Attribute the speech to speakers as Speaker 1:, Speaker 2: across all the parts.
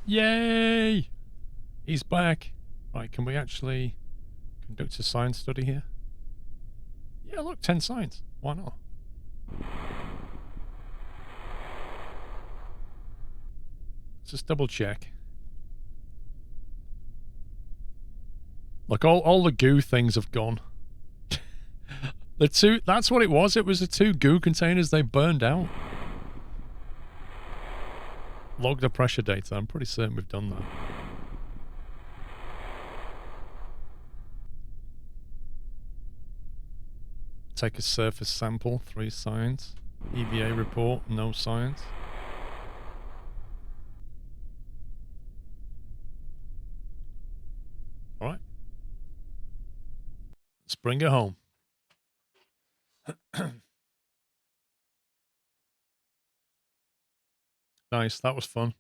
Speaker 1: Yay! He's back. Right, can we actually conduct a science study here? Yeah, look, 10 science. Why not? Let's just double check. Look, all the goo things have gone. That's what it was. It was the 2 goo containers they burned out. Log the pressure data. I'm pretty certain we've done that. Take a surface sample, 3 science. EVA report, no science. Alright. Let's bring it home. Nice, that was fun.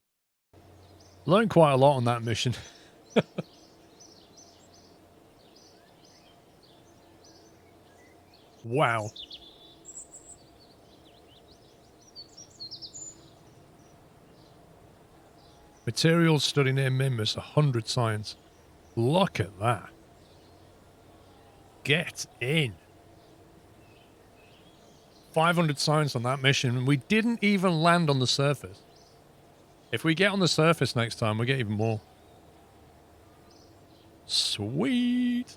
Speaker 1: Learned quite a lot on that mission. Wow. Materials study near Mimbus, 100 science. Look at that. Get in. 500 science on that mission, and we didn't even land on the surface. If we get on the surface next time, we'll get even more. Sweet.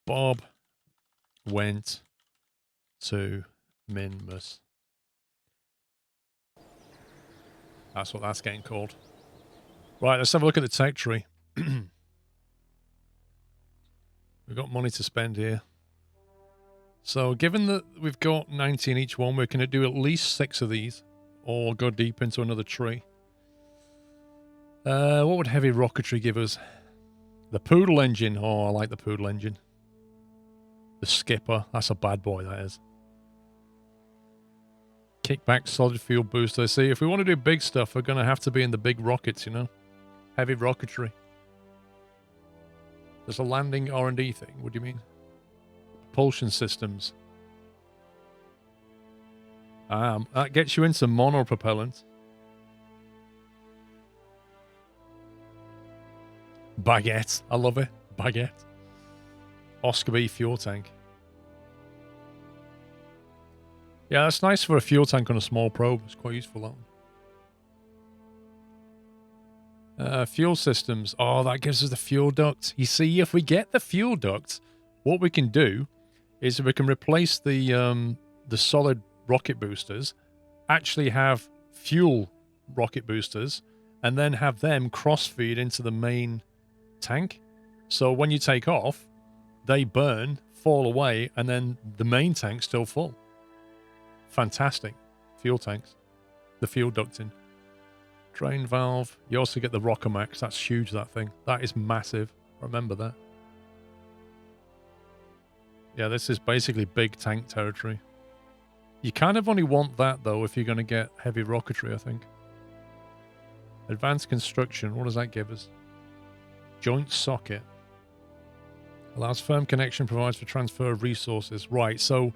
Speaker 1: Bob went to Minmus. That's what that's getting called. Right, let's have a look at the tech tree. We've got money to spend here. So given that we've got 90 in each one, we're going to do at least 6 of these or go deep into another tree. What would heavy rocketry give us? The Poodle engine. Oh, I like the Poodle engine. The Skipper. That's a bad boy, that is. Kickback solid fuel booster. See, if we want to do big stuff, we're going to have to be in the big rockets, you know? Heavy rocketry. There's a landing R&D thing. What do you mean? Propulsion systems. That gets you into monopropellant. Baguette. I love it. Baguette. Oscar B fuel tank. Yeah, that's nice for a fuel tank on a small probe. It's quite useful, that one. Fuel systems. Oh, that gives us the fuel duct. You see, if we get the fuel duct, what we can do is we can replace the solid rocket boosters, actually have fuel rocket boosters, and then have them cross-feed into the main tank. So when you take off, they burn, fall away, and then the main tank's still full. Fantastic. Fuel tanks. The fuel ducting. Drain valve. You also get the rocker max. That's huge, that thing. That is massive. Remember that. Yeah, this is basically big tank territory. You kind of only want that, though, if you're going to get heavy rocketry, I think. Advanced construction. What does that give us? Joint socket. Allows firm connection, provides for transfer of resources. Right, so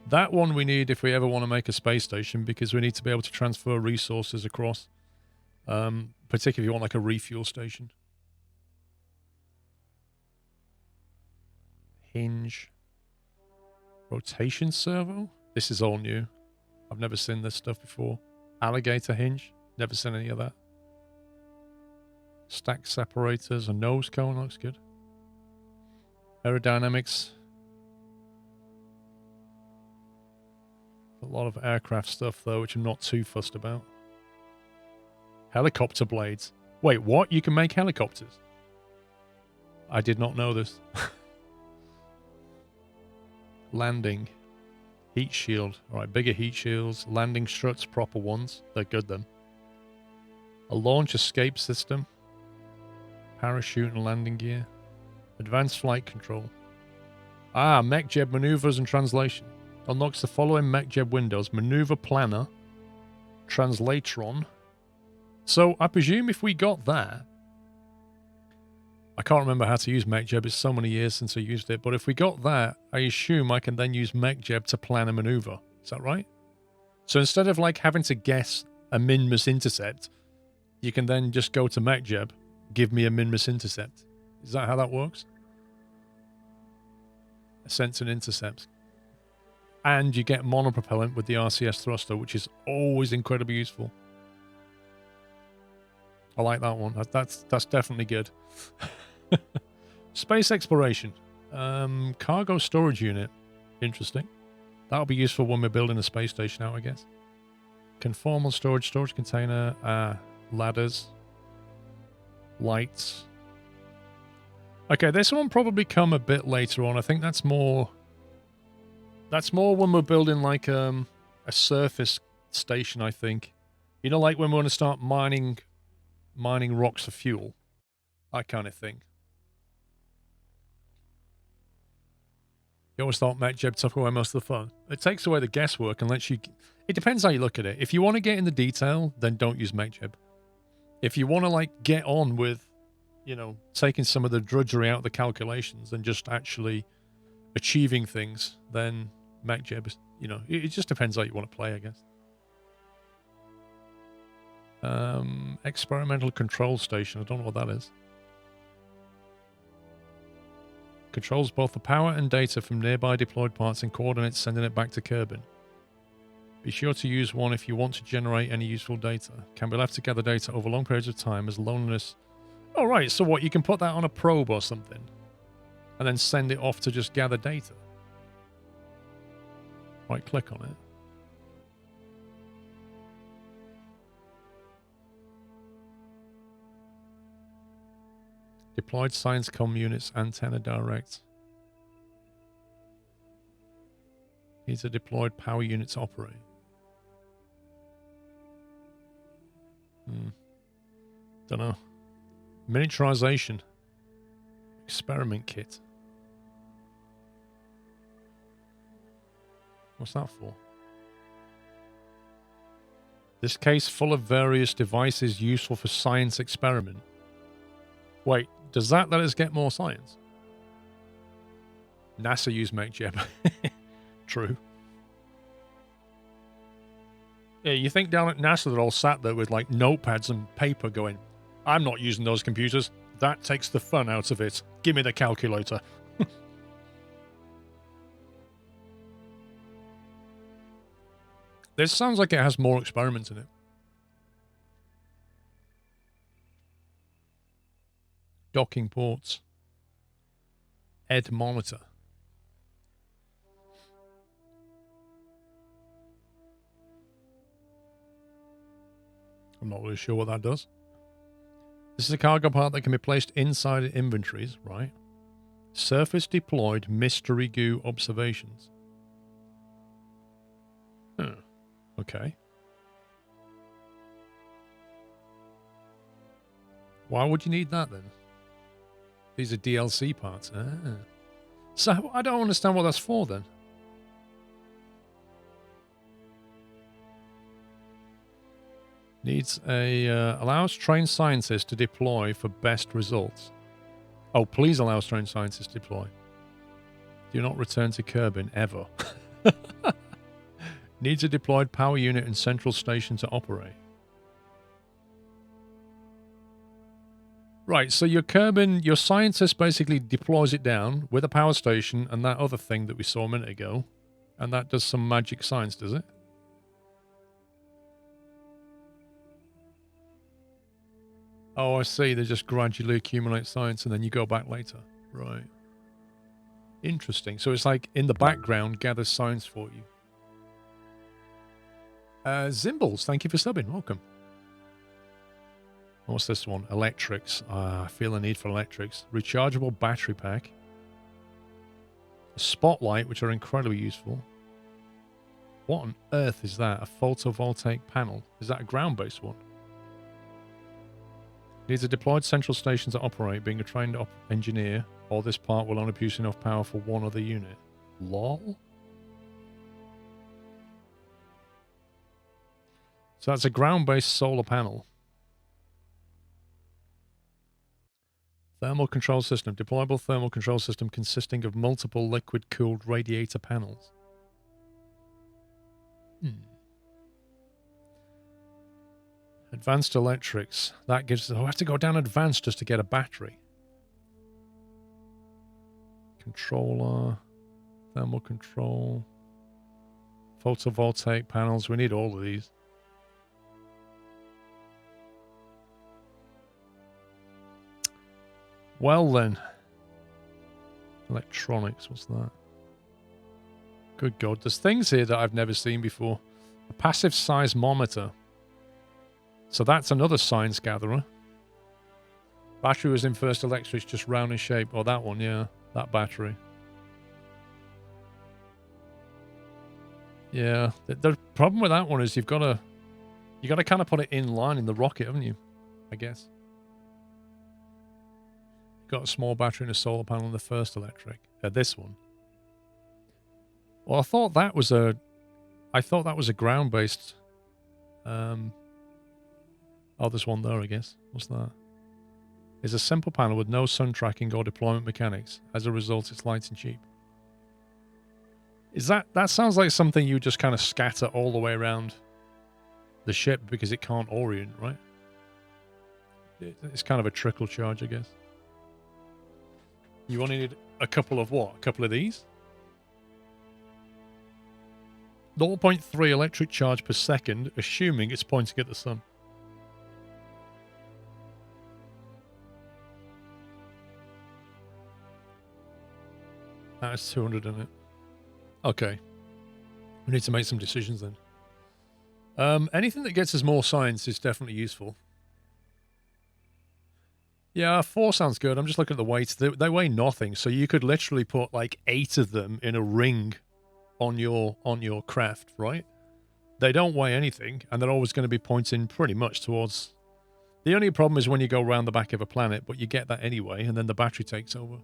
Speaker 1: that one we need if we ever want to make a space station, because we need to be able to transfer resources across. Particularly if you want like a refuel station. Hinge. Rotation servo? This is all new. I've never seen this stuff before. Alligator hinge? Never seen any of that. Stack separators. A nose cone looks good. Aerodynamics. A lot of aircraft stuff, though, which I'm not too fussed about. Helicopter blades. Wait, what? You can make helicopters? I did not know this. Landing. Heat shield. Alright, bigger heat shields. Landing struts, proper ones. They're good, then. A launch escape system. Parachute and landing gear. Advanced flight control. MechJeb maneuvers and translation. Unlocks the following MechJeb windows. Maneuver planner. Translatron. So, I presume if we got that... I can't remember how to use MechJeb. It's so many years since I used it. But if we got that, I assume I can then use MechJeb to plan a maneuver. Is that right? So instead of like having to guess a min-miss intercept, you can then just go to MechJeb, give me a min-miss intercept. Is that how that works? Ascents and intercepts. And you get monopropellant with the RCS thruster, which is always incredibly useful. I like that one. That's definitely good. Space exploration. Cargo storage unit. Interesting. That'll be useful when we're building a space station out, I guess. Conformal storage container. Ladders. Lights. Okay, this one probably come a bit later on. I think that's more when we're building like a surface station, I think. You know, like when we're going to start mining rocks for fuel. That kind of thing. You always thought MechJeb took away most of the fun. It takes away the guesswork and lets you... It depends how you look at it. If you want to get in the detail, then don't use MechJeb. If you want to, like, get on with, you know, taking some of the drudgery out of the calculations and just actually achieving things, then MechJeb is, you know, it just depends how you want to play, I guess. Experimental control station. I don't know what that is. Controls both the power and data from nearby deployed parts and coordinates, sending it back to Kerbal. Be sure to use one if you want to generate any useful data. Can be left to gather data over long periods of time as loneliness. Oh, right. So what? You can put that on a probe or something and then send it off to just gather data. Right click on it. Deployed science comm units, antenna direct. Needs a deployed power unit to operate. Don't know. Miniaturization. Experiment kit. What's that for? This case full of various devices useful for science experiment. Wait, does that let us get more science? NASA use MechJeb. True. Yeah, you think down at NASA they're all sat there with like notepads and paper going, I'm not using those computers. That takes the fun out of it. Give me the calculator. This sounds like it has more experiments in it. Docking ports. Ed monitor. I'm not really sure what that does. This is a cargo part that can be placed inside inventories, right? Surface deployed mystery goo observations. Huh. Okay. Why would you need that then? These are DLC parts. Ah. So I don't understand what that's for then. Needs a... allows trained scientists to deploy for best results. Oh, please allow trained scientists to deploy. Do not return to Kerbal ever. Needs a deployed power unit and central station to operate. Right, so your Kerbal, your scientist basically deploys it down with a power station and that other thing that we saw a minute ago. And that does some magic science, does it? Oh, I see. They just gradually accumulate science and then you go back later. Right. Interesting. So it's like in the background gathers science for you. Zimbles, thank you for subbing. Welcome. What's this one? Electrics. I feel a need for electrics. Rechargeable battery pack. A spotlight, which are incredibly useful. What on earth is that? A photovoltaic panel. Is that a ground-based one? Needs a deployed central station to operate. Being a trained engineer, or this part will only produce enough power for one other unit. Lol? So that's a ground-based solar panel. Thermal control system. Deployable thermal control system consisting of multiple liquid-cooled radiator panels. Advanced electrics. That gives... Oh, I have to go down advanced just to get a battery. Controller. Thermal control. Photovoltaic panels. We need all of these. Well then. Electronics. What's that? Good God. There's things here that I've never seen before. A passive seismometer. So that's another science gatherer. Battery was in first electrics, just round in shape. Oh, that one, yeah. That battery. Yeah. The problem with that one is you've got to kind of put it in line in the rocket, haven't you? I guess. You've got a small battery and a solar panel in the first electric. This one. Well, I thought that was a ground-based. Oh, there's one there, I guess. What's that? It's a simple panel with no sun tracking or deployment mechanics. As a result, it's light and cheap. Is that sounds like something you just kind of scatter all the way around the ship because it can't orient, right? It's kind of a trickle charge, I guess. You only need a couple of what? A couple of these? 0.3 electric charge per second, assuming it's pointing at the sun. That's 200 in it. Okay. We need to make some decisions then. Anything that gets us more science is definitely useful. Yeah, 4 sounds good. I'm just looking at the weights. They weigh nothing, so you could literally put like 8 of them in a ring on your craft, right? They don't weigh anything, and they're always going to be pointing pretty much towards... The only problem is when you go around the back of a planet, but you get that anyway, and then the battery takes over.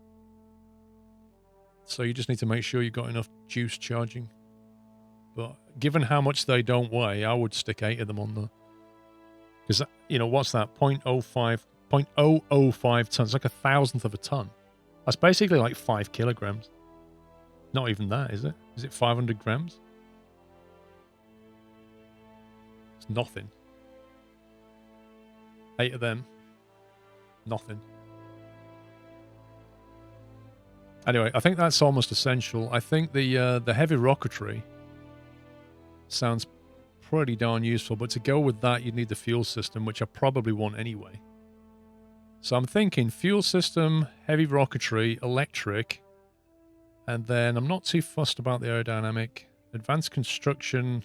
Speaker 1: So you just need to make sure you've got enough juice charging. But given how much they don't weigh, I would stick 8 of them on there. Because, you know, what's that? 0.005 tons. Like 1,000th of a ton. That's basically like 5 kilograms. Not even that, is it? Is it 500 grams? It's nothing. 8 of them. Nothing. Anyway, I think that's almost essential. I think the heavy rocketry sounds pretty darn useful, but to go with that, you'd need the fuel system, which I probably want anyway. So I'm thinking fuel system, heavy rocketry, electric, and then I'm not too fussed about the aerodynamic. Advanced construction.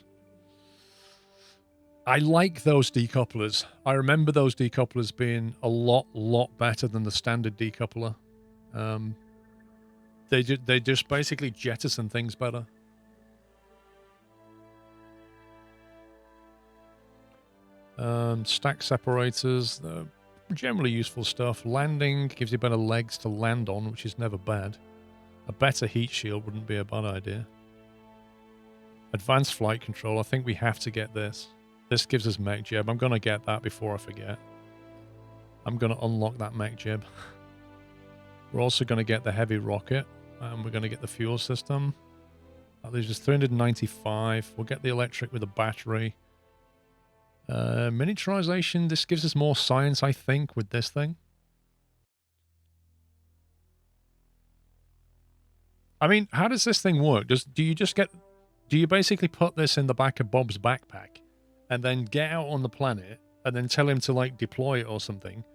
Speaker 1: I like those decouplers. I remember those decouplers being a lot better than the standard decoupler. They just basically jettison things better. Stack separators, generally useful stuff. Landing gives you better legs to land on, which is never bad. A better heat shield wouldn't be a bad idea. Advanced flight control, I think we have to get this. This gives us mech jeb. I'm going to get that before I forget. I'm going to unlock that mech jeb. We're also going to get the heavy rocket. And we're going to get the fuel system. That leaves us 395. We'll get the electric with a battery. Miniaturization. This gives us more science, I think, with this thing. I mean, how does this thing work? Do you basically put this in the back of Bob's backpack and then get out on the planet and then tell him to, like, deploy it or something?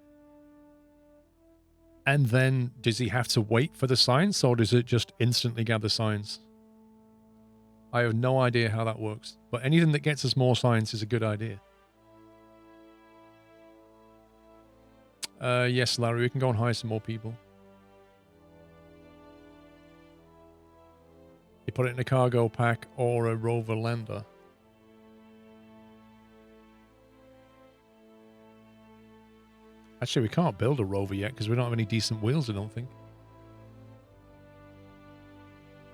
Speaker 1: And then does he have to wait for the science, or does it just instantly gather science? I have no idea how that works, but anything that gets us more science is a good idea. Yes, Larry, we can go and hire some more people. You put it in a cargo pack or a rover lander. Actually, we can't build a rover yet because we don't have any decent wheels, I don't think.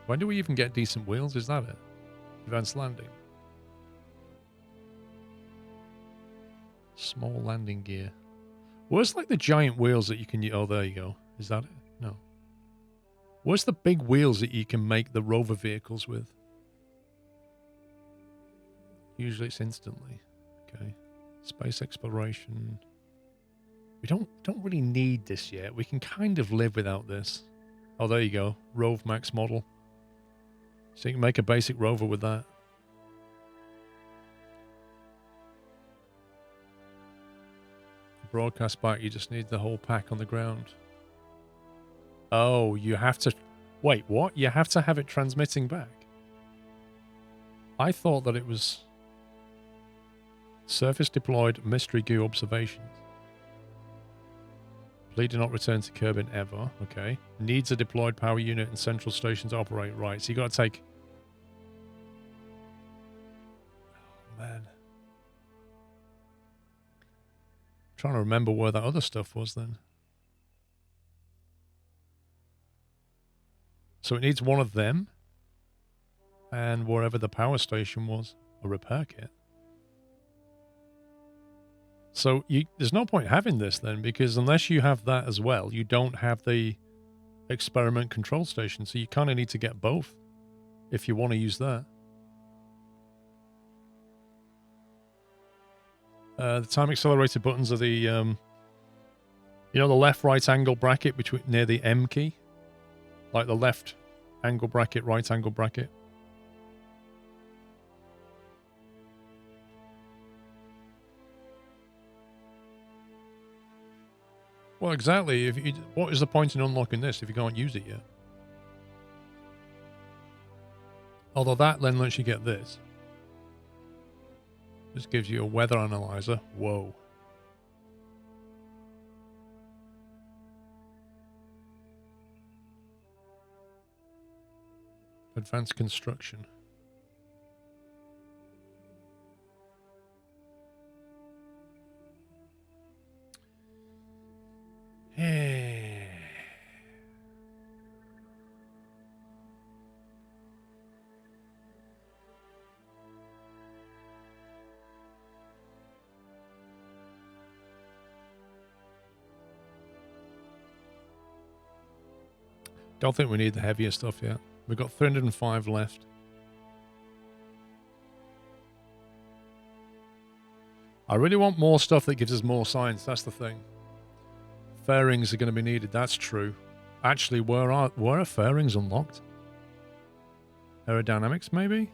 Speaker 1: When do we even get decent wheels? Is that it? Advanced landing. Small landing gear. Where's like the giant wheels that you can... Oh, there you go. Is that it? No. Where's the big wheels that you can make the rover vehicles with? Usually it's instantly. Okay. Space exploration. We don't really need this yet. We can kind of live without this. Oh, there you go. Rove Max model. So you can make a basic rover with that. Broadcast back, you just need the whole pack on the ground. Oh, you have to... Wait, what? You have to have it transmitting back? I thought that it was... Surface deployed mystery goo observations. Please do not return to Kerbin ever. Okay. Needs a deployed power unit and central station to operate. Right, so you got to take... Oh, man. Trying to remember where that other stuff was then. So it needs one of them. And wherever the power station was. A repair kit. So there's no point having this then, because unless you have that as well, you don't have the experiment control station. So you kind of need to get both if you want to use that. The time accelerated buttons are the, you know, the left-right angle bracket between near the M key, like the left angle bracket, right angle bracket. Well, exactly. What is the point in unlocking this if you can't use it yet? Although that then lets you get this. This gives you a weather analyzer. Whoa. Advanced construction. Hey. Don't think we need the heavier stuff yet. We've got 305 left. I really want more stuff that gives us more science. That's the thing. Fairings are going to be needed. That's true. Actually, where are fairings unlocked? Aerodynamics, maybe?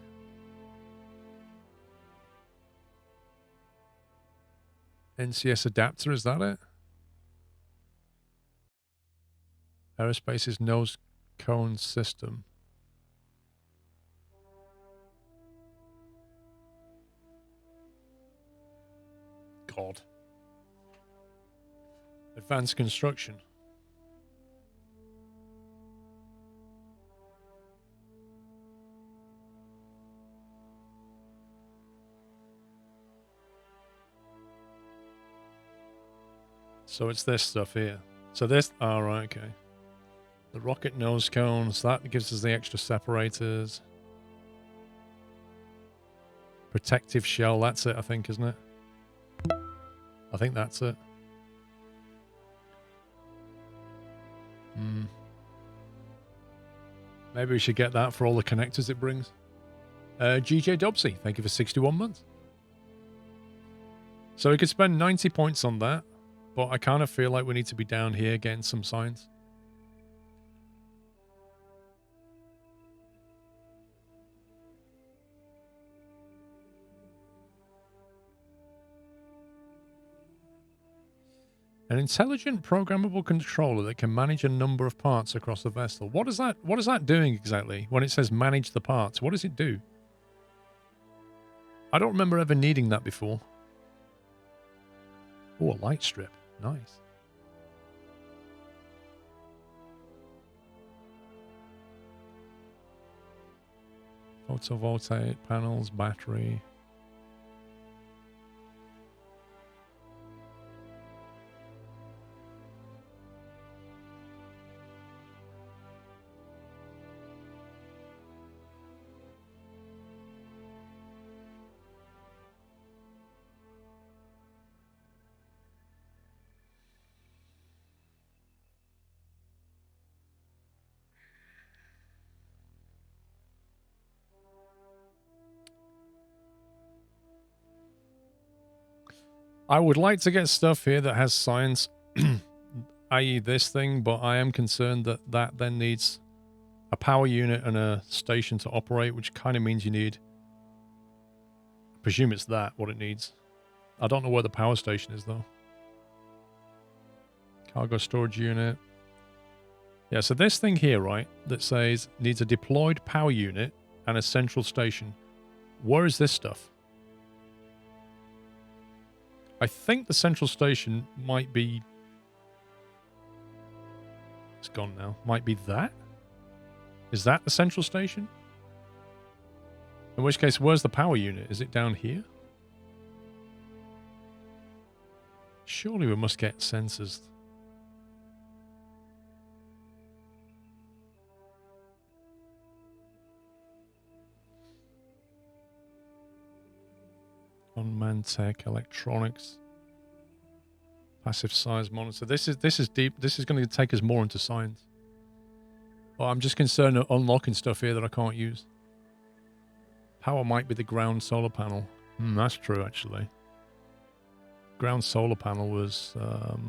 Speaker 1: NCS adapter, is that it? Aerospace's nose cone system. God. Advanced construction. So it's this stuff here. So this... Oh, right, okay. The rocket nose cones. That gives us the extra separators. Protective shell. That's it, I think, isn't it? I think that's it. Maybe we should get that for all the connectors it brings. GJ Dobsey, thank you for 61 months. So we could spend 90 points on that, but I kind of feel like we need to be down here getting some science. An intelligent programmable controller that can manage a number of parts across the vessel. What is that doing exactly when it says manage the parts? What does it do? I don't remember ever needing that before. Oh, a light strip. Nice. Photovoltaic panels, battery. I would like to get stuff here that has science, i.e. this thing, but I am concerned that that then needs a power unit and a station to operate, which kind of means you need... I presume it's that, what it needs. I don't know where the power station is, though. Cargo storage unit. Yeah, so this thing here, right, that says needs a deployed power unit and a central station. Where is this stuff? I think the central station might be... It's gone now. Might be that? Is that the central station? In which case, where's the power unit? Is it down here? Surely we must get sensors. Unmanned tech, electronics, passive science monitor. This is deep. This is going to take us more into science. Well, I'm just concerned of unlocking stuff here that I can't use. Power might be the ground solar panel. That's true, actually. Ground solar panel was... well,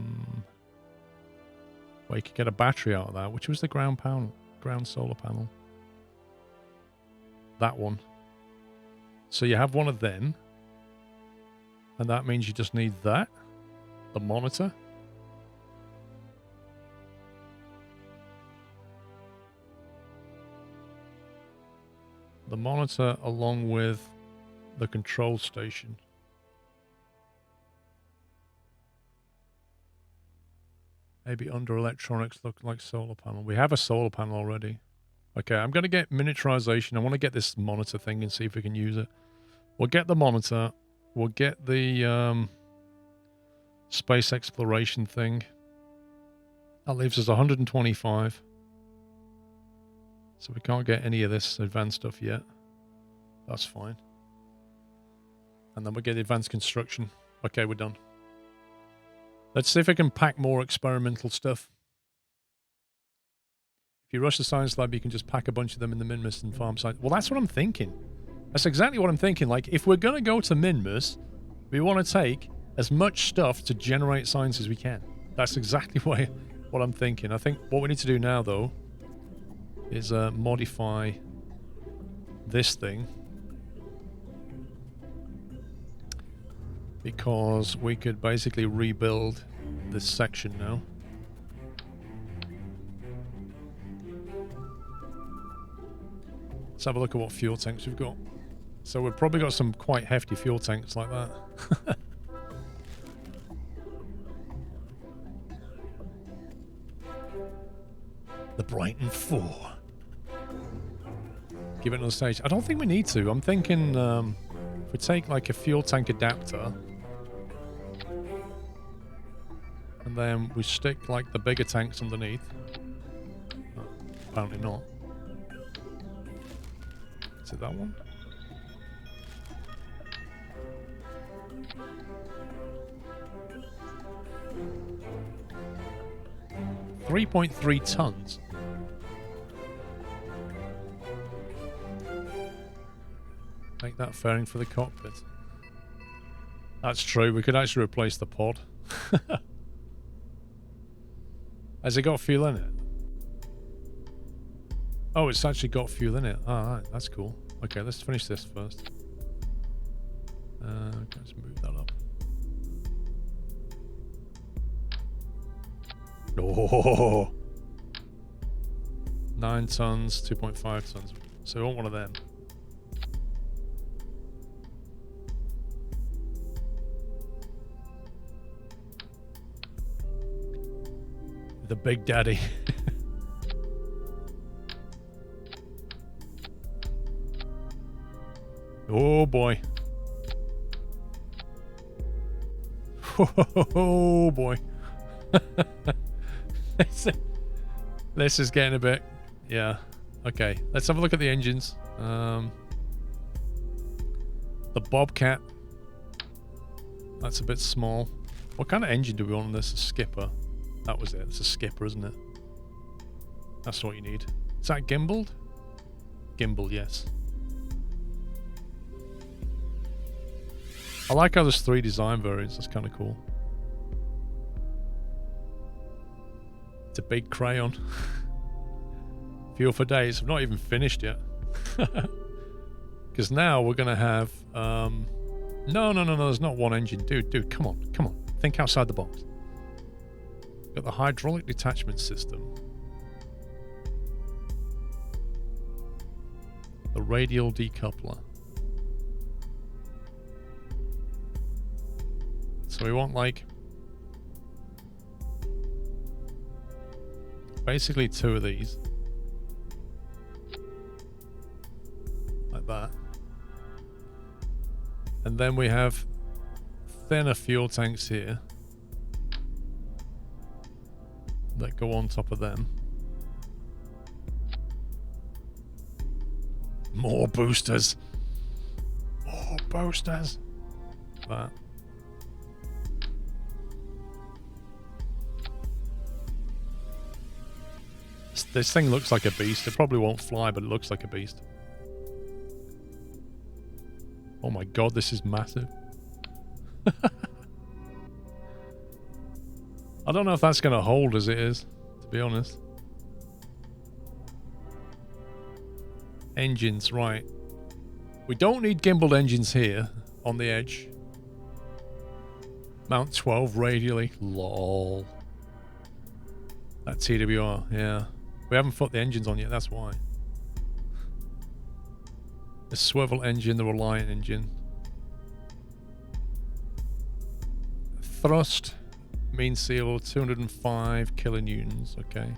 Speaker 1: you could get a battery out of that. Which was the ground solar panel? That one. So you have one of them. And that means you just need that. The monitor. The monitor along with the control station. Maybe under electronics look like solar panel. We have a solar panel already. Okay, I'm going to get miniaturization. I want to get this monitor thing and see if we can use it. We'll get the monitor. We'll get the space exploration thing. That leaves us 125. So we can't get any of this advanced stuff yet. That's fine. And then we'll get the advanced construction. Okay, we're done. Let's see if I can pack more experimental stuff. If you rush the science lab, you can just pack a bunch of them in the Minmus and farm site. Well, that's what I'm thinking. That's exactly what I'm thinking. Like, if we're going to go to Minmus, we want to take as much stuff to generate science as we can. That's exactly what I'm thinking. I think what we need to do now, though, is modify this thing. Because we could basically rebuild this section now. Let's have a look at what fuel tanks we've got. So we've probably got some quite hefty fuel tanks like that. The Brighton 4. Give it another stage. I don't think we need to. I'm thinking if we take like a fuel tank adapter and then we stick like the bigger tanks underneath. Oh, apparently not. Is it that one? $3.3 tons. Make that fairing for the cockpit. That's true. We could actually replace the pod. Has it got fuel in it? Oh, it's actually got fuel in it. Alright, that's cool. Okay, let's finish this first. Okay, let's move that up. Oh, 9 tons, 2.5 tons. So we want one of them. The Big Daddy. Oh boy. Oh boy. This is getting a bit... Yeah. Okay. Let's have a look at the engines. The Bobcat. That's a bit small. What kind of engine do we want on this? A skipper. That was it. It's a skipper, isn't it? That's what you need. Is that gimbaled? Gimbal, yes. I like how there's 3 design variants. That's kind of cool. It's a big crayon. Fuel for days. I've not even finished yet. Because now we're going to have... No, there's not one engine. Dude, come on. Think outside the box. Got the hydraulic detachment system. The radial decoupler. So we want like... basically 2 of these. Like that. And then we have thinner fuel tanks here that go on top of them. More boosters. More boosters. That. This thing looks like a beast. It probably won't fly, but it looks like a beast. Oh my god, this is massive. I don't know if that's going to hold as it is, to be honest. Engines, right. We don't need gimbaled engines here on the edge. Mount 12 radially. Lol. That TWR, yeah. We haven't put the engines on yet, that's why. The swivel engine, the Reliant engine. Thrust, mean seal, 205 kilonewtons, okay.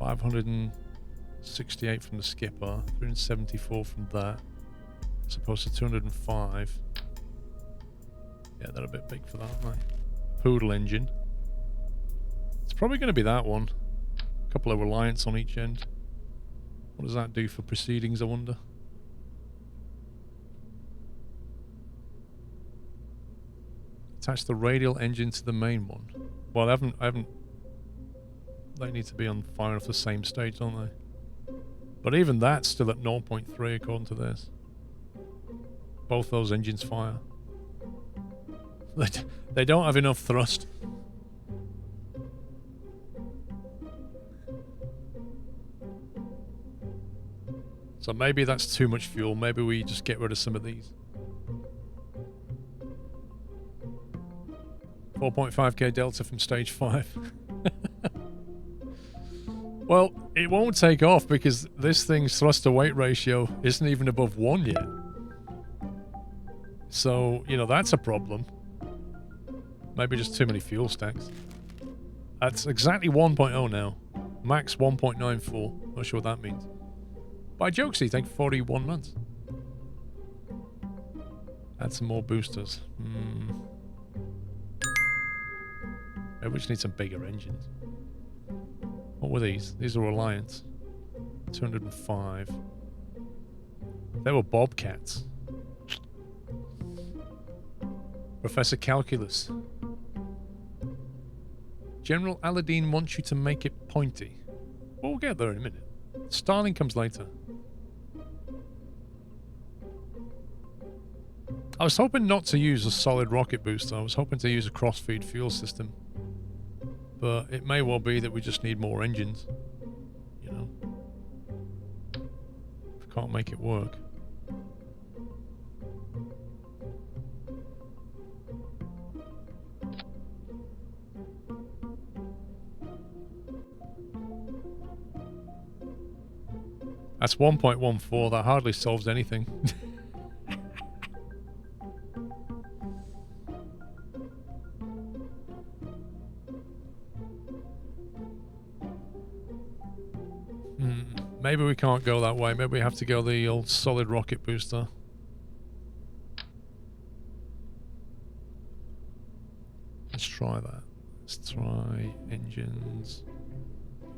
Speaker 1: 568 from the skipper, 374 from that, as opposed to 205. Yeah, they're a bit big for that, aren't they? Poodle engine. It's probably going to be that one. A couple of Reliants on each end. What does that do for proceedings, I wonder? Attach the radial engine to the main one. Well, I haven't... They need to be on firing off the same stage, don't they? But even that's still at 0.3 according to this. Both those engines fire. They don't have enough thrust. So maybe that's too much fuel. Maybe we just get rid of some of these. 4.5k delta from stage 5. Well, it won't take off because this thing's thrust to weight ratio isn't even above 1 yet. So, you know, that's a problem. Maybe just too many fuel stacks. That's exactly 1.0 now. Max 1.94. Not sure what that means. By Jokesy, thank you for 41 months. Add some more boosters. Maybe we just need some bigger engines. What were these? These are Reliants. 205. They were Bobcats. Professor Calculus. General Aladdin wants you to make it pointy. Well, we'll get there in a minute. Starling comes later. I was hoping not to use a solid rocket booster. I was hoping to use a cross-feed fuel system. But it may well be that we just need more engines. You know? I can't make it work. That's 1.14. That hardly solves anything. Maybe we can't go that way. Maybe we have to go the old solid rocket booster. Let's try that. Let's try engines.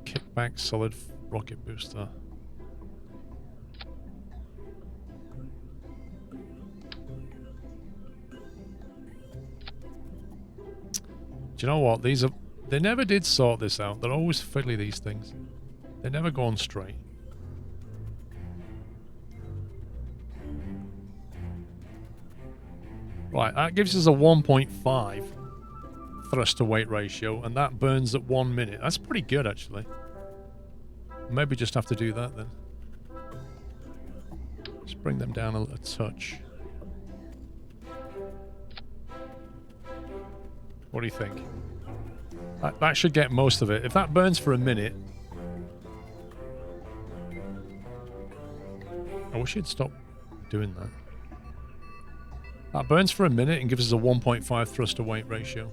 Speaker 1: Kickback solid rocket booster. Do you know what? These are... They never did sort this out. They're always fiddly, these things. They never go on straight. Right, that gives us a 1.5 thrust to weight ratio, and that burns at 1 minute. That's pretty good, actually. Maybe just have to do that then. Just bring them down a touch. What do you think? That should get most of it. If that burns for a minute... I wish it'd stop doing that. That burns for a minute and gives us a 1.5 thrust to weight ratio.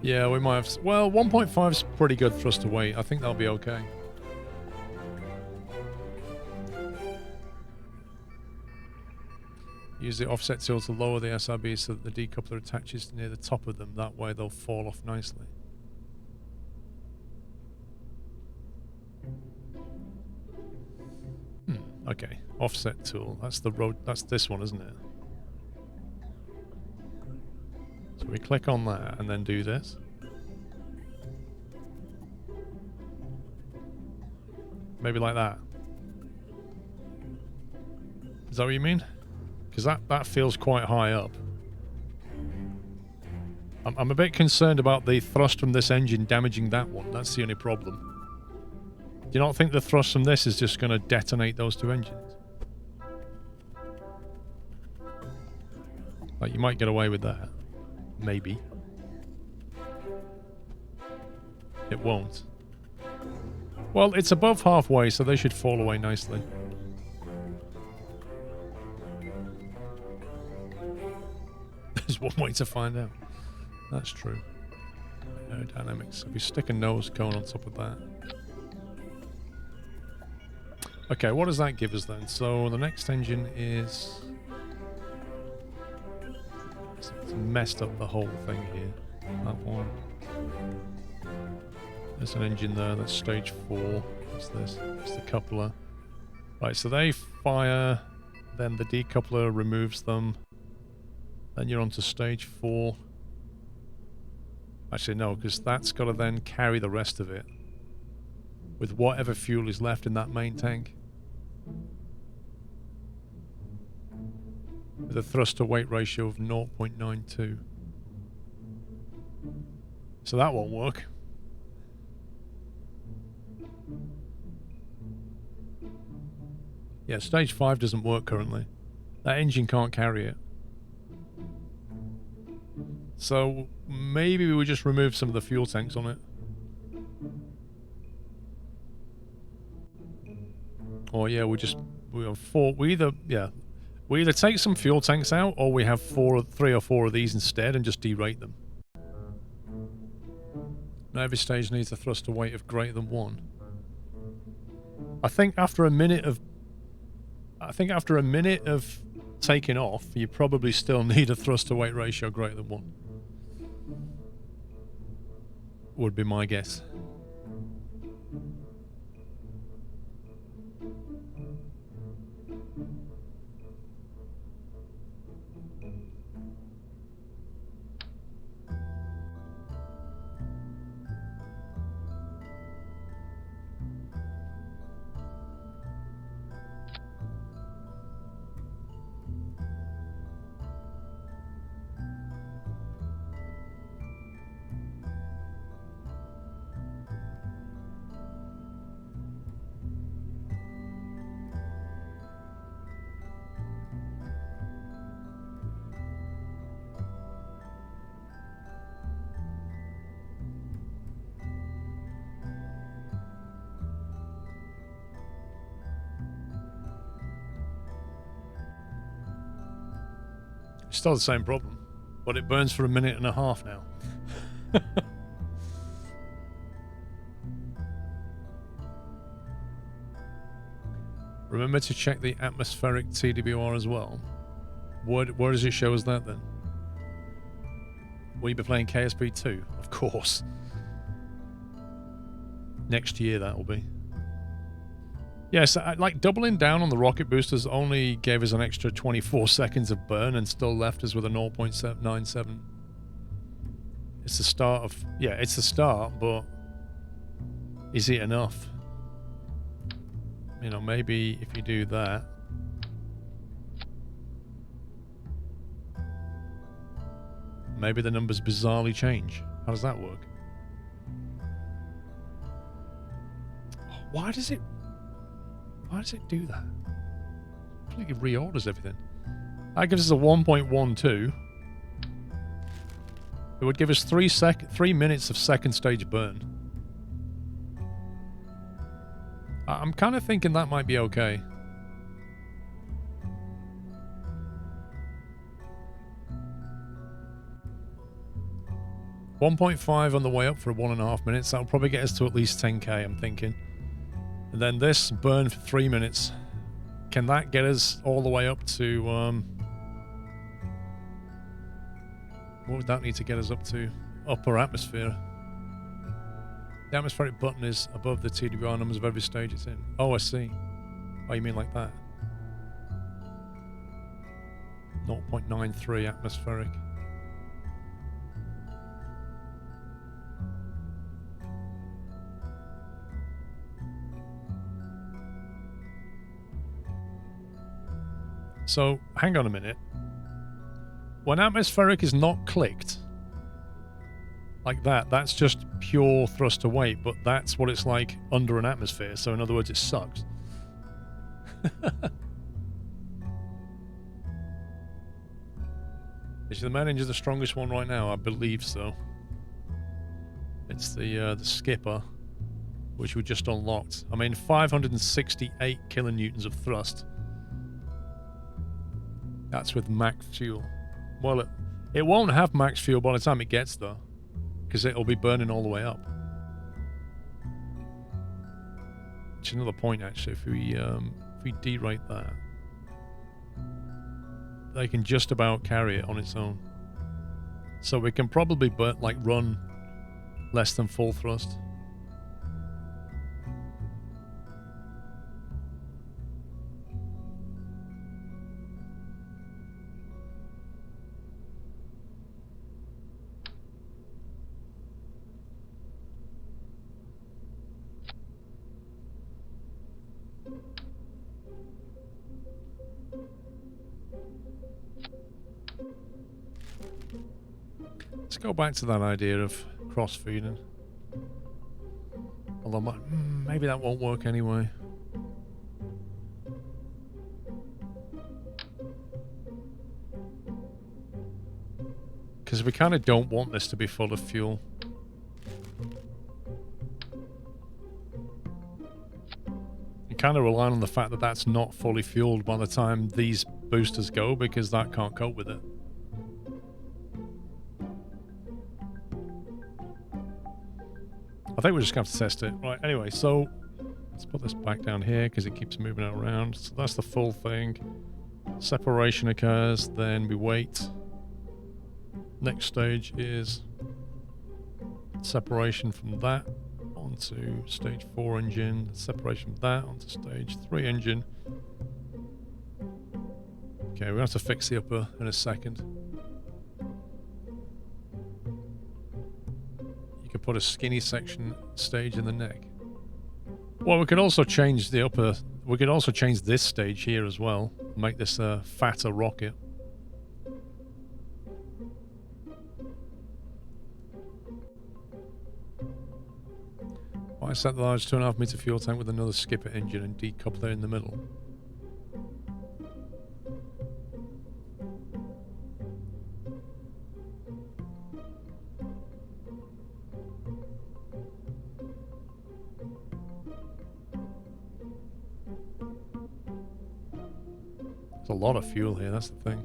Speaker 1: Yeah, we might have... Well, 1.5 is pretty good thrust to weight. I think that'll be okay. Use the offset tool to lower the SRB so that the decoupler attaches near the top of them. That way they'll fall off nicely. Okay, offset tool. That's the road. That's this one, isn't it? So we click on that and then do this. Maybe like that. Is that what you mean? Because that feels quite high up. I'm a bit concerned about the thrust from this engine damaging that one. That's the only problem. Do you not think the thrust from this is just going to detonate those two engines? Like, you might get away with that. Maybe. It won't. Well, it's above halfway, so they should fall away nicely. There's one way to find out. That's true. Aerodynamics. If we stick a nose cone on top of that. Okay, what does that give us then? So the next engine is... It's messed up the whole thing here. That one. There's an engine there, that's stage 4. What's this? It's the coupler. Right, so they fire, then the decoupler removes them. Then you're on to stage 4. Actually, no, because that's got to then carry the rest of it with whatever fuel is left in that main tank. With a thrust to weight ratio of 0.92. So that won't work. Yeah, stage 5 doesn't work currently. That engine can't carry it. So maybe we would just remove some of the fuel tanks on it. Or yeah, we have 4. We either take some fuel tanks out, or we have 3 or 4 of these instead and just derate them. Now every stage needs a thrust to weight of greater than 1. I think after a minute of taking off, you probably still need a thrust to weight ratio greater than 1. Would be my guess. Still the same problem, but it burns for a minute and a half now. Remember to check the atmospheric TWR as well. Where does it show us that then? Will you be playing KSP 2? Of course. Next year that will be. Yes, like doubling down on the rocket boosters only gave us an extra 24 seconds of burn and still left us with a 0.97. It's the start of... Yeah, it's the start, but Is it enough? You know, maybe if you do that. Maybe the numbers bizarrely change. How does that work? Why does it do that? Completely reorders everything. That gives us a 1.12. It would give us 3 minutes of second stage burn. I'm kind of thinking that might be okay. $1.5 on the way up for 1.5 minutes. That'll probably get us to at least 10k, I'm thinking. And then this burn for 3 minutes. Can that get us all the way up to... what would that need to get us up to? Upper atmosphere. The atmospheric button is above the TWR numbers of every stage it's in. Oh, I see. Oh, you mean like that? 0.93 atmospheric. So, hang on a minute. When atmospheric is not clicked, like that, that's just pure thrust to weight, but that's what it's like under an atmosphere. So, in other words, it sucks. Is the main engine the strongest one right now? I believe so. It's the skipper, which we just unlocked. I mean, 568 kilonewtons of thrust. That's with max fuel. Well, it won't have max fuel by the time it gets there, because it'll be burning all the way up. Which is another point, actually. If we derate that, they can just about carry it on its own. So we can probably run less than full thrust. Let's go back to that idea of cross-feeding. Although maybe that won't work anyway. Because we kind of don't want this to be full of fuel. You kind of rely on the fact that that's not fully fueled by the time these boosters go, because that can't cope with it. I think we're just going to have to test it. Right, anyway, so let's put this back down here because it keeps moving it around. So that's the full thing. Separation occurs, then we wait. Next stage is separation from that onto stage 4 engine. Separation from that onto stage 3 engine. Okay, we're going to have to fix the upper in a second. Put a skinny section stage in the neck. Well, we could also change the upper. We could also change this stage here as well. Make this a fatter rocket. Why set the large 2.5 meter fuel tank with another skipper engine and decoupler in the middle? A lot of fuel here, that's the thing.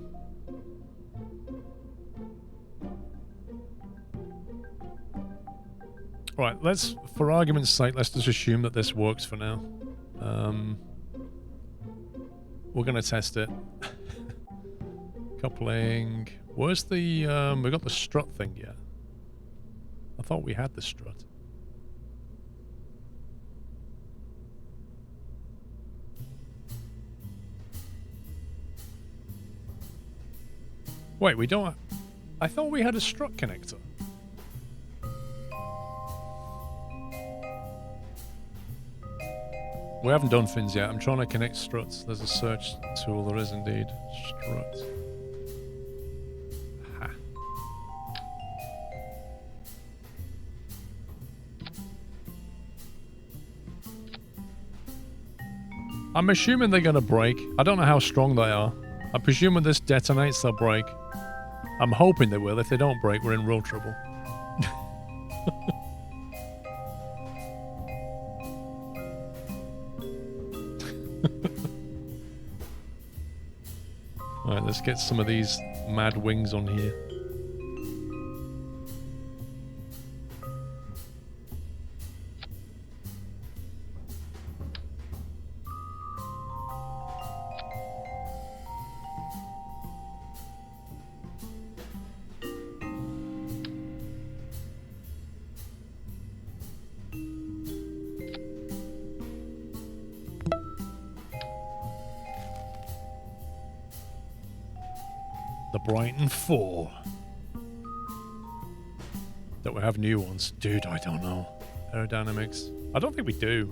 Speaker 1: Right, let's, for argument's sake, let's just assume that this works for now. We're going to test it. Coupling. Where's the, we got the strut thing yet? I thought we had the strut. Wait, we don't... I thought we had a strut connector. We haven't done fins yet. I'm trying to connect struts. There's a search tool. There is indeed. Struts. Ha. I'm assuming they're going to break. I don't know how strong they are. I presume when this detonates, they'll break. I'm hoping they will. If they don't break, we're in real trouble. Alright, let's get some of these mad wings on here. Brighton 4. That we have new ones. Dude, I don't know. Aerodynamics. I don't think we do.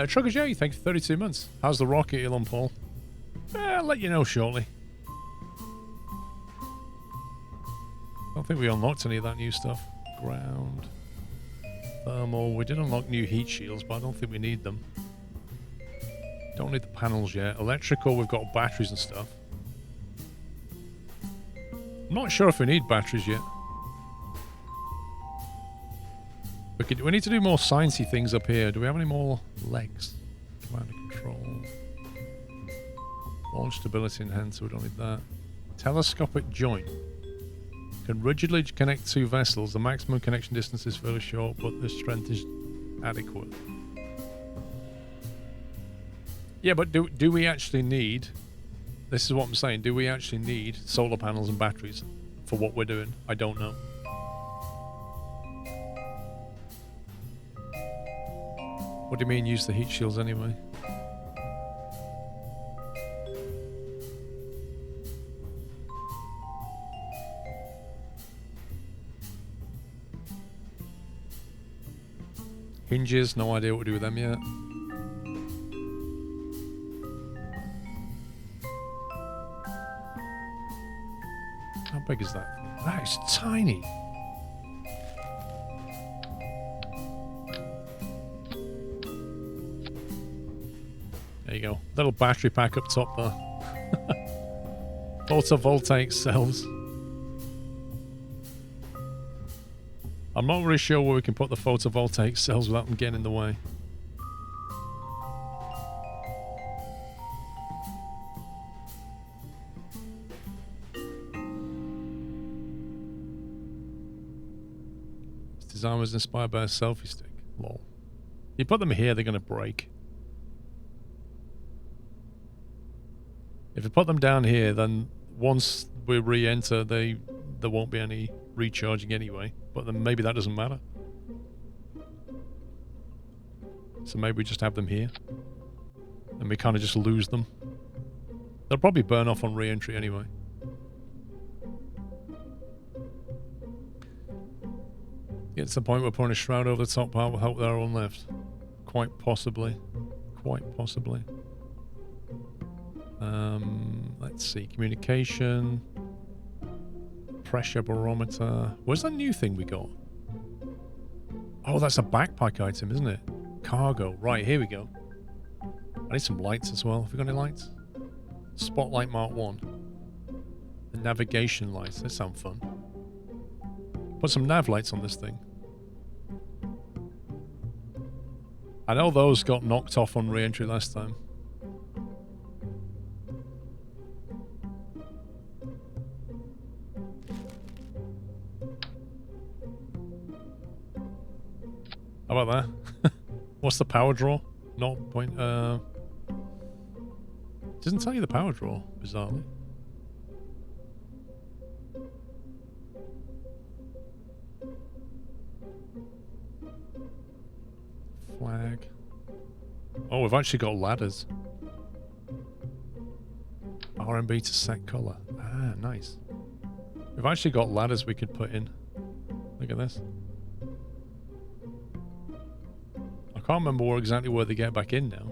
Speaker 1: Trucker J, thank you for 32 months. How's the rocket, Elon Paul? I'll let you know shortly. I don't think we unlocked any of that new stuff. Ground. Thermal. We did unlock new heat shields, but I don't think we need them. Don't need the panels yet. Electrical, we've got batteries and stuff. I'm not sure if we need batteries yet. We need to do more sciencey things up here. Do we have any more legs? Command and control. Launch stability enhancer, we don't need that. Telescopic joint. Can rigidly connect two vessels. The maximum connection distance is fairly short, but the strength is adequate. Yeah, but do we actually need... This is what I'm saying. Do we actually need solar panels and batteries for what we're doing? I don't know. What do you mean use the heat shields anyway? Hinges, no idea what to do with them yet. How big is that? That is tiny. There you go. Little battery pack up top there. Photovoltaic cells. I'm not really sure where we can put the photovoltaic cells without them getting in the way. This design was inspired by a selfie stick. Lol. You put them here, they're going to break. If you put them down here, then once we re-enter, there won't be any recharging anyway. But then maybe that doesn't matter. So maybe we just have them here. And we kind of just lose them. They'll probably burn off on re-entry anyway. Get to the point where putting a shroud over the top part will help their own left. Quite possibly. Quite possibly. Let's see. Communication. Pressure barometer. Where's that new thing we got? Oh, that's a backpack item, isn't it? Cargo. Right, here we go. I need some lights as well. Have we got any lights? Spotlight Mark 1. The navigation lights. They sound fun. Put some nav lights on this thing. I know those got knocked off on re-entry last time. How about that? What's the power draw? 0. Doesn't tell you the power draw, bizarrely. Flag. Oh, we've actually got ladders. RMB to set color. Ah, nice. We've actually got ladders we could put in. Look at this. I Can't remember exactly where they get back in now.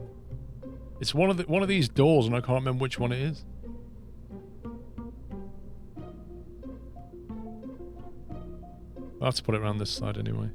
Speaker 1: It's one of these doors, and I can't remember which one it is. I'll have to put it around this side anyway.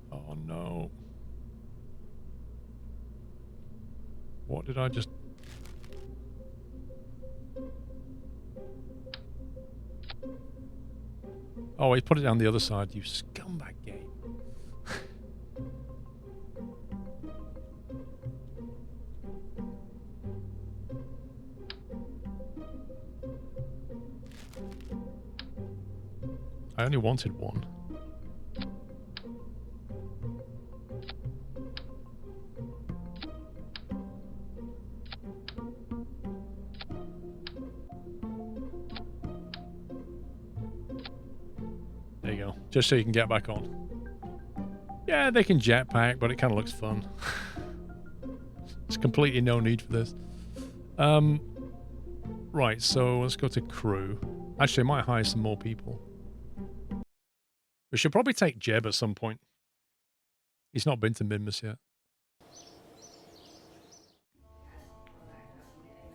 Speaker 1: Oh no. What did I just... Oh, he put it down the other side, you scumbag game. I only wanted one. There you go. Just so you can get back on. Yeah, they can jetpack, but it kind of looks fun. There's completely no need for this. Right, so let's go to crew. Actually, I might hire some more people. We should probably take Jeb at some point. He's not been to Minmus yet.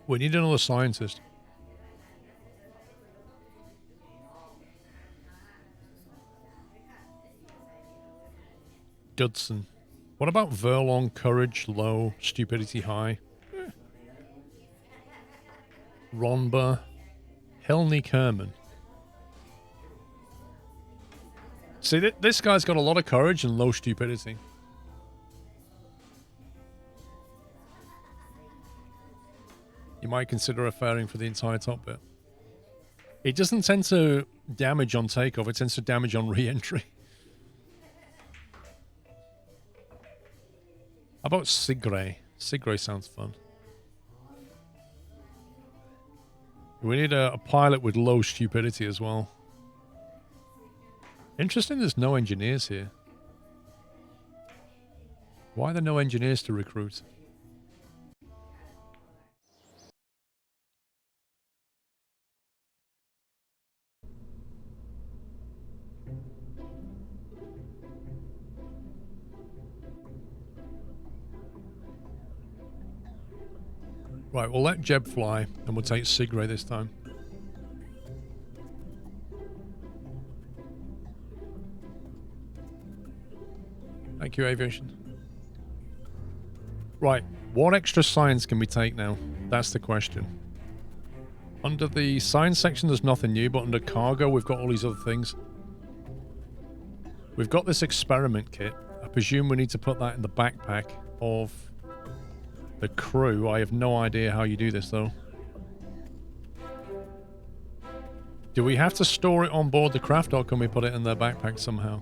Speaker 1: We need another scientist. Dudson. What about Verlong? Courage low, stupidity high. Ronba. Helny Kerman. See, this guy's got a lot of courage and low stupidity. You might consider referring for the entire top bit. It doesn't tend to damage on takeoff, it tends to damage on re-entry. How about Sigray? Sigray sounds fun. We need a pilot with low stupidity as well. Interesting there's no engineers here. Why are there no engineers to recruit? Right, we'll let Jeb fly, and we'll take Sigray this time. Thank you, Aviation. Right, what extra science can we take now? That's the question. Under the science section, there's nothing new, but under cargo, we've got all these other things. We've got this experiment kit. I presume we need to put that in the backpack of the crew. I have no idea how you do this, though. Do we have to store it on board the craft, or can we put it in their backpack somehow?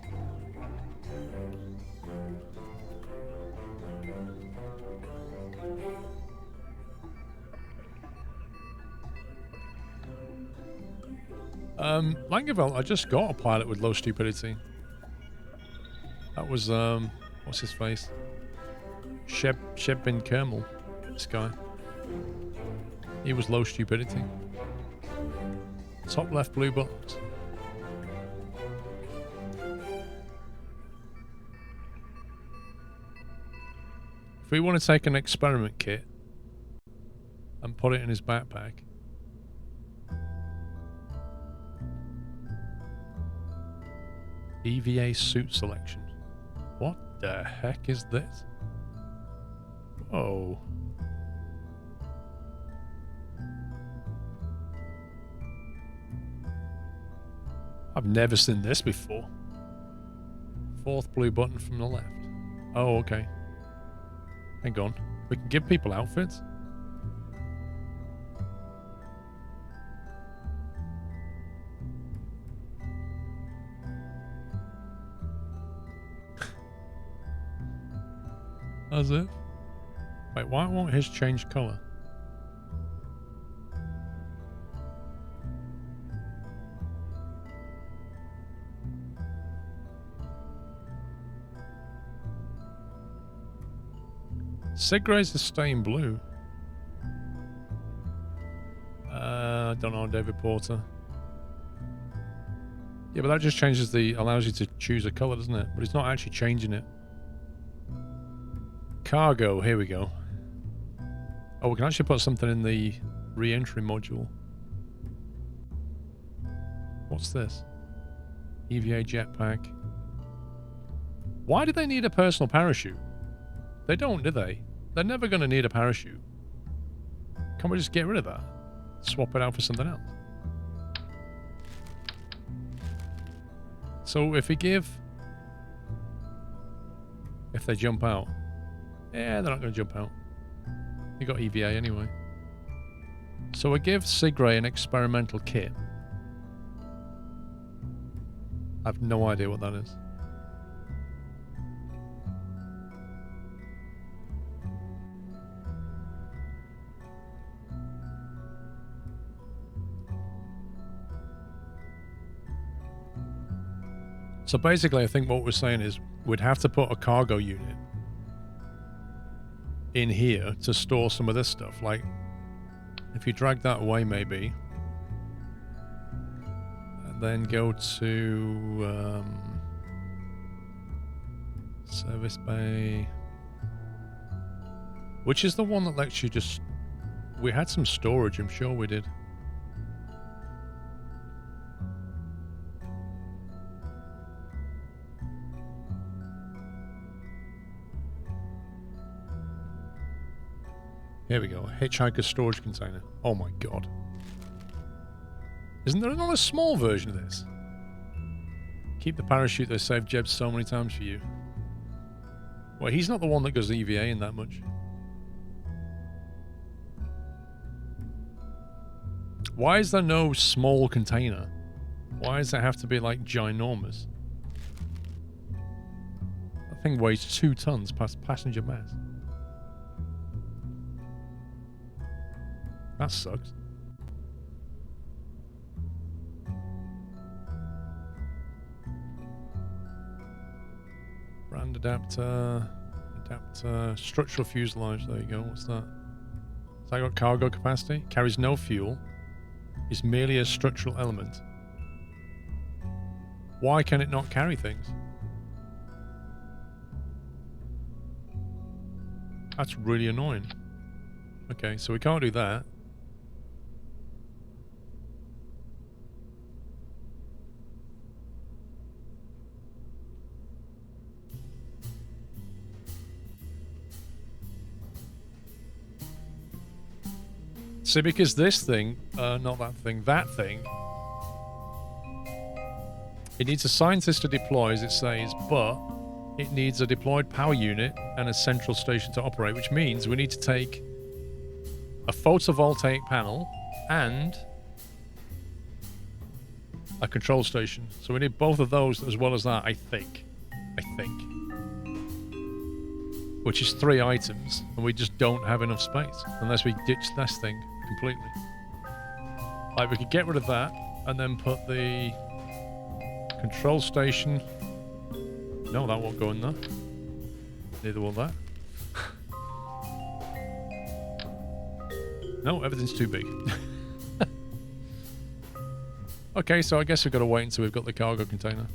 Speaker 1: Langeveld, I just got a pilot with low stupidity. That was, what's his face? Sheb bin Kerbal, this guy. He was low stupidity. Top left blue box. If we want to take an experiment kit and put it in his backpack. EVA suit selection. What the heck is this? Oh. I've never seen this before. Fourth blue button from the left. Oh, okay. Hang on. We can give people outfits? That's it? Wait, why won't his change colour? Sigrays is staying blue. Don't know, David Porter. Yeah, but that just changes allows you to choose a color, doesn't it? But it's not actually changing it. Cargo, here we go. Oh, we can actually put something in the re-entry module. What's this? EVA jetpack. Why do they need a personal parachute? They don't, do they? They're never going to need a parachute. Can't we just get rid of that? Swap it out for something else. So if we give... If they jump out... Yeah, they're not going to jump out. You got EVA anyway. So I give Sigray an experimental kit. I have no idea what that is. So basically, I think what we're saying is we'd have to put a cargo unit in here to store some of this stuff. Like, if you drag that away, maybe, and then go to service bay, which is the one that lets you just... We had some storage, I'm sure we did. Here we go, hitchhiker storage container. Oh my god. Isn't there not a small version of this? Keep the parachute, they saved Jeb so many times for you. Well, he's not the one that goes EVA in that much. Why is there no small container? Why does it have to be like ginormous? That thing weighs 2 tons past passenger mass. That sucks. Brand adapter, structural fuselage, there you go, what's that? Has that got cargo capacity? Carries no fuel. Is merely a structural element. Why can it not carry things? That's really annoying. Okay, so we can't do that. See, because this thing, not that thing, that thing, it needs a scientist to deploy, as it says, but it needs a deployed power unit and a central station to operate, which means we need to take a photovoltaic panel and a control station. So we need both of those as well as that, I think. Which is 3 items, and we just don't have enough space unless we ditch this thing completely. Like, we could get rid of that and then put the control station. No, that won't go in there. Neither will that. No, everything's too big. Okay, so I guess we've got to wait until we've got the cargo container.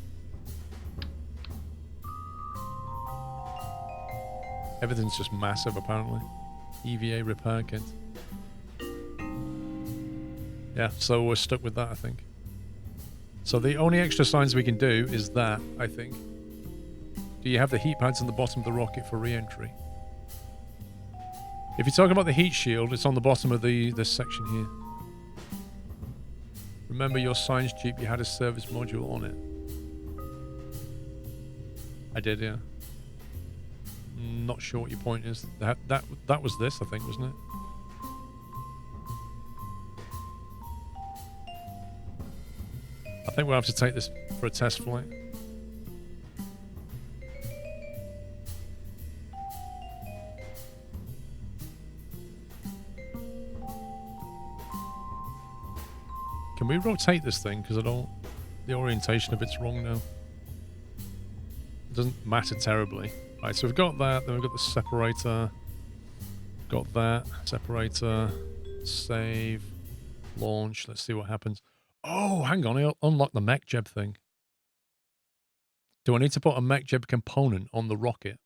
Speaker 1: Everything's just massive, apparently. EVA repair kit. Yeah, so we're stuck with that, I think. So the only extra signs we can do is that, I think. Do you have the heat pads on the bottom of the rocket for re-entry? If you're talking about the heat shield, it's on the bottom of this section here. Remember your science jeep, you had a service module on it. I did, yeah. Not sure what your point is. That was this, I think, wasn't it? I think we'll have to take this for a test flight. Can we rotate this thing? Because I don't... The orientation of it's wrong now. It doesn't matter terribly. Right, so we've got that, then we've got the separator. Got that. Separator. Save. Launch. Let's see what happens. Oh, hang on. I'll unlock the mech jeb thing. Do I need to put a mech jeb component on the rocket?